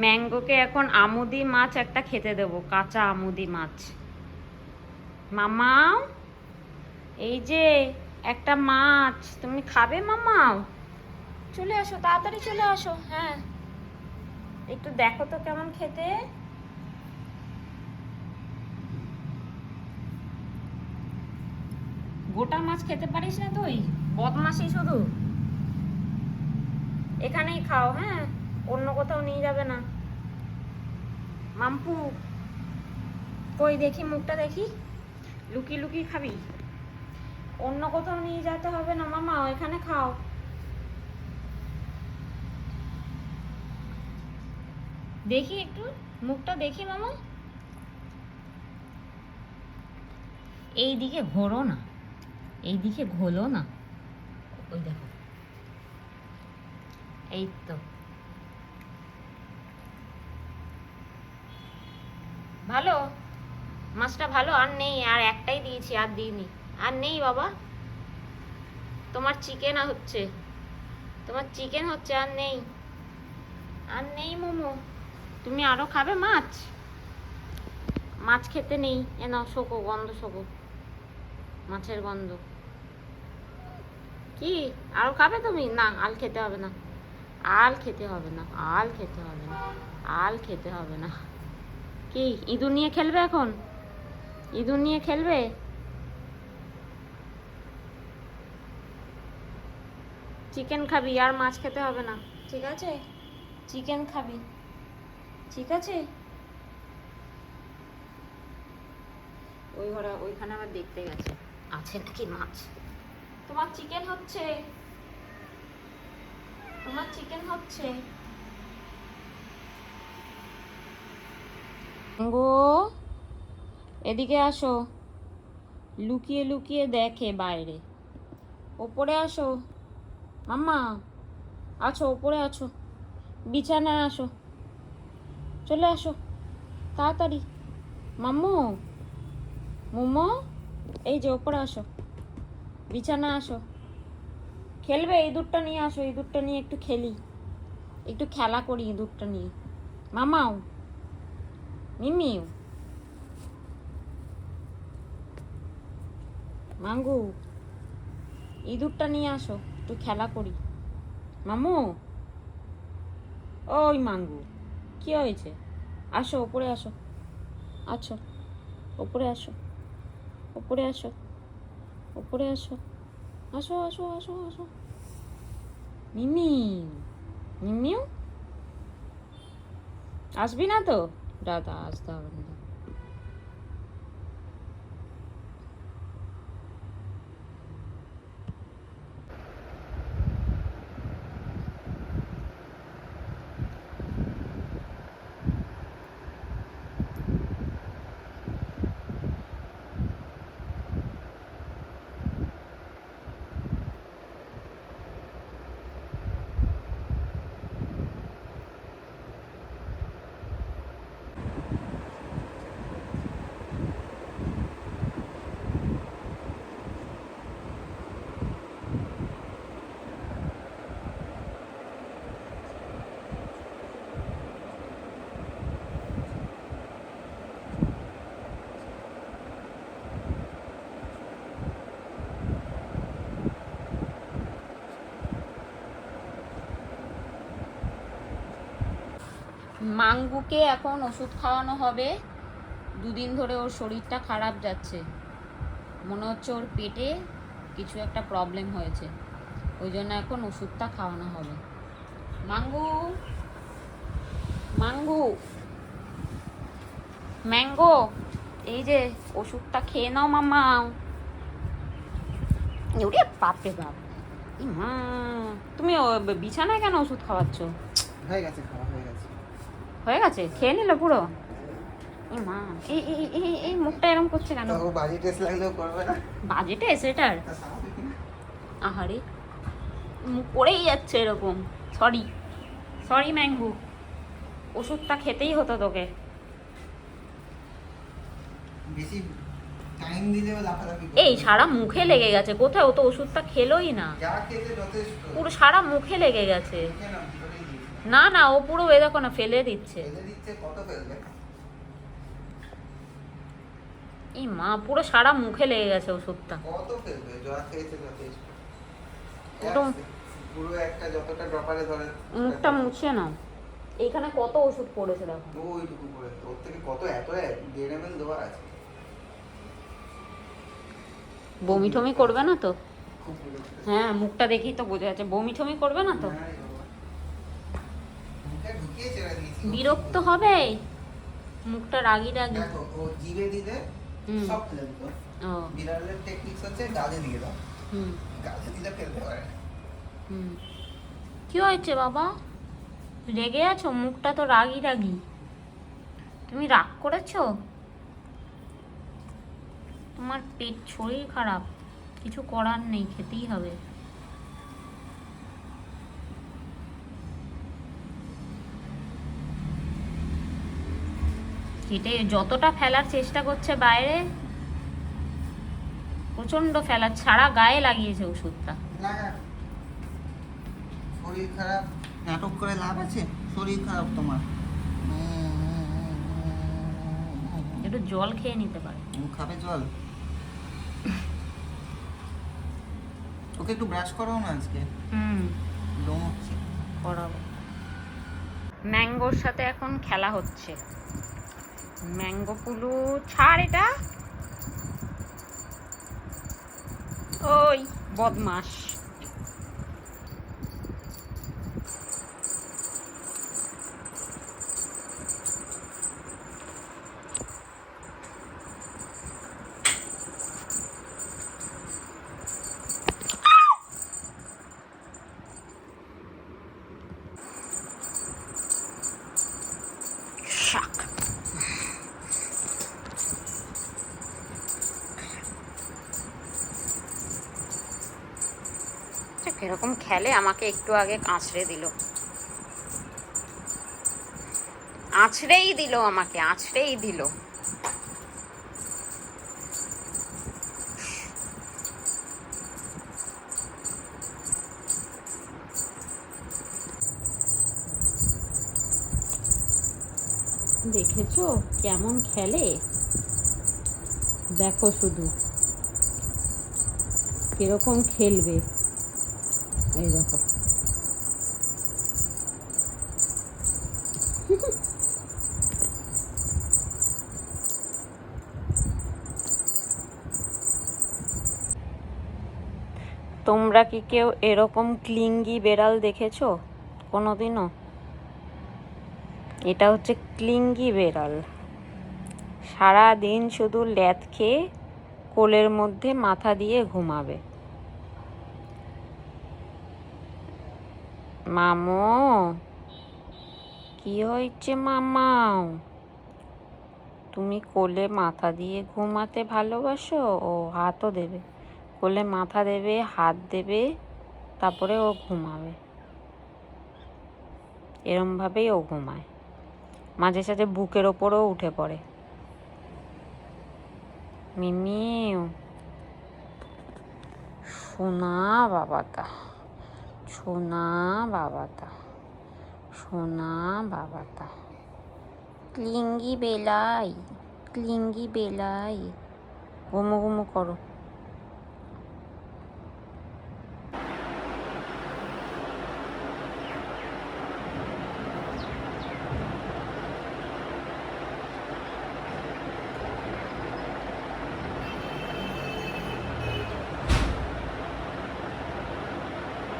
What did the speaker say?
ম্যাঙ্গোকে এখন আমুদি মাছ একটা খেতে দেব, কাঁচা আমুদি মাছ। মামাও, এই যে একটা মাছ, তুমি খাবে মামাও? চলে আসো, তাড়াতাড়ি চলে আসো। হ্যাঁ, একটু দেখো তো কেমন খেতে। গোটা মাছ খেতে পারিস না তুই? বদমাশি শুধু। এখানেই খাও, হ্যাঁ, অন্য কোথাও নিয়ে যাবে না। মাম্পু, কই দেখি মুখটা দেখি। লুকিয়ে লুকিয়ে খাবি? অন্য কোথাও নিয়ে যেতে হবে না মামা, এখানে খাও। দেখি একটু মুখটা দেখি মামা। এই দিকে ঘোরো না, এই দিকে ঘোলো না। ওই দেখো, এই তো ভালো মাছটা, ভালো। আর নেই, আর একটাই দিয়েছি, আর দিইনি। আর নেই বাবা, তোমার চিকেন হচ্ছে, তোমার চিকেন হচ্ছে, আর নেই, আর নেই মোমো। তুমি আরো খাবে মাছ? মাছ খেতে নেই, এ নাও শোকো, গন্ধ শোকো, মাছের গন্ধ। কি আরো খাবে তুমি? না, আল খেতে হবে না, আল খেতে হবে না, আল খেতে হবে না, আল খেতে হবে না। কি ইঁদুর নিয়ে খেলবে এখন? ইঁদুর নিয়ে খেলবে? চিকেন খাবি, আর মাছ খেতে হবে না, ঠিক আছে? চিকেন খাবি, ঠিক আছে? ওই ঘরে, ওইখানে আবার দেখতে গেছে আছে নাকি মাছ। তোমার চিকেন হচ্ছে, তোমার চিকেন হচ্ছে। গো, এদিকে আসো। লুকিয়ে লুকিয়ে দেখে বাইরে। ওপরে আসো মাম্মা, আছো ওপরে আছো, বিছানায় আসো, চলে আসো তাড়াতাড়ি। মাম্মু, মোমো, এই যে ওপরে আসো, বিছানায় আসো। খেলবে? ইঁদুরটা নিয়ে আসো, ইঁদুরটা নিয়ে একটু খেলি, একটু খেলা করি ইঁদুরটা নিয়ে। মামাও, মিমিও, মাঙ্গু, ইঁদুরটা নিয়ে আসো, একটু খেলা করি। মামু, ওই মাঙ্গু, কি হয়েছে? আসো ওপরে আসো, আছো ওপরে আসো, ওপরে আসো, ওপরে আসো, আসো আসো আসো আসো। মিমি, মিমিও, আসবি না তো? দাদা আসতে হবে না। মাঙ্গুকে এখন ওষুধ খাওয়ানো হবে। দুদিন ধরে ওর শরীরটা খারাপ যাচ্ছে, মনে হচ্ছে ওর পেটে কিছু একটা প্রবলেম হয়েছে, ওই জন্য এখন ওষুধটা খাওয়ানো হবে। মাঙ্গু, মাঙ্গু, ম্যাঙ্গো, এই যে ওষুধটা খেয়ে নাও মাম্মা। ওরে বাপরে বাপ, মা, তুমি বিছানায় কেন ওষুধ খাওয়াচ্ছ? হয়ে গেছে, খাওয়া হয়ে গেছে। হয়ে গেছে, খেয়ে নিল পুরো? মা, এই এই এই এই মুখটা এরকম করছে কেন? ও বাজে টেস্ট লাগলেও করবে না। বাজেটে সেটার? আহারে, মুখ পড়েই যাচ্ছে এরকম। সরি, সরি ম্যাঙ্গু, ওষুধটা খেতেই হতো তোকে। বেশি টাইম দিলেও লাফালাফি করবে। এই সারা মুখে লেগে গেছে, কোথায়? ও তো ওষুধটা খেলোই না, যা খেতে যথেষ্ট। পুরো সারা মুখে লেগে গেছে। না না, ও পুরো এ দেখো না ফেলে দিচ্ছে। ফেলে দিচ্ছে, কত ফেলবে? এই মা, পুরো সারা মুখে লেগে গেছে ওষুধটা। কত ফেলবে? যা খেয়েছে যথেষ্ট। ওটা- পুরো একটা যতটা ড্রপারে ধরে মুখটা মুছে নাও। এইখানে কত ওষুধ পড়েছে দেখো। ওইটুকু করে, ওর থেকে কত, এত 1.5 ml দেওয়া আছে। বমি টমি করবে না তো? খুব বিরক্ত। হ্যাঁ, মুখটা দেখেই তো বোঝা যাচ্ছে। বমি টমি করবে না তো? না রে বাবা। মুখে ঢুকিয়ে ছেড়ে দিয়েছি। বিরক্ত হবে, মুখটা রাগি রাগি। দেখো, ও জিভে দিলে হুম। সব ফেলে দিত। ও বিড়ালের টেকনিক্স হচ্ছে গালে দিয়ে দাও। হুম গালে দিলে ফেলতে পারে না। হুম। কি হয়েছে বাবা, রেগে আছো? মুখটা তো রাগি রাগি। তুমি রাগ করেছো? তোমার পেট, শরীর খারাপ, কিছু করার নেই, খেতেই হবে। খেটে যতটা ফেলার চেষ্টা করছে বাইরে, প্রচন্ড ফেলার, সারা গায়ে লাগিয়েছে ওষুধটা। লাগা। শরীর খারাপ নাটক করে লাভ আছে? শরীর খারাপ তোমার। একটু জল খেয়ে নিতে পারে। খাবে জল? ওকে একটু ব্রাশ করাও না আজকে, হুম, লোম হচ্ছে। করাবো। ম্যাঙ্গোর সাথে এখন খেলা হচ্ছে। ম্যাঙ্গো পুলু, ছাড় এটা। ওই বদমাস। শাক। কিরকম খেলে, আমাকে একটু আগে আঁচড়ে দিল। আঁচড়েই দিল আমাকে, আঁচড়েই দিল। দেখেছো কেমন খেলে? দেখো শুধু কিরকম খেলবে। এই দেখো। তোমরা কি কেউ এরকম ক্লিঙ্গি বেড়াল দেখেছো কোনোদিনও? এটা হচ্ছে ক্লিঙ্গি বেড়াল। সারা দিন শুধু ল্যাদ খেয়ে কোলের মধ্যে মাথা দিয়ে ঘুমাবে। মামো, কি হয়েছে মামাও? তুমি কোলে মাথা দিয়ে ঘুমাতে ভালোবাসো? ও হাতও দেবে, কোলে মাথা দেবে, হাত দেবে, তারপরে ও ঘুমাবে। এরমভাবেই ও ঘুমায়। মাঝে সাঝে বুকের ওপরেও উঠে পড়ে। মিমিউ, সোনা বাবাটা, সোনা বাবাটা, সোনা বাবাটা। ক্লিঙ্গি বেলাই, ক্লিঙ্গি বেলাই। ঘুমো ঘুমো করো।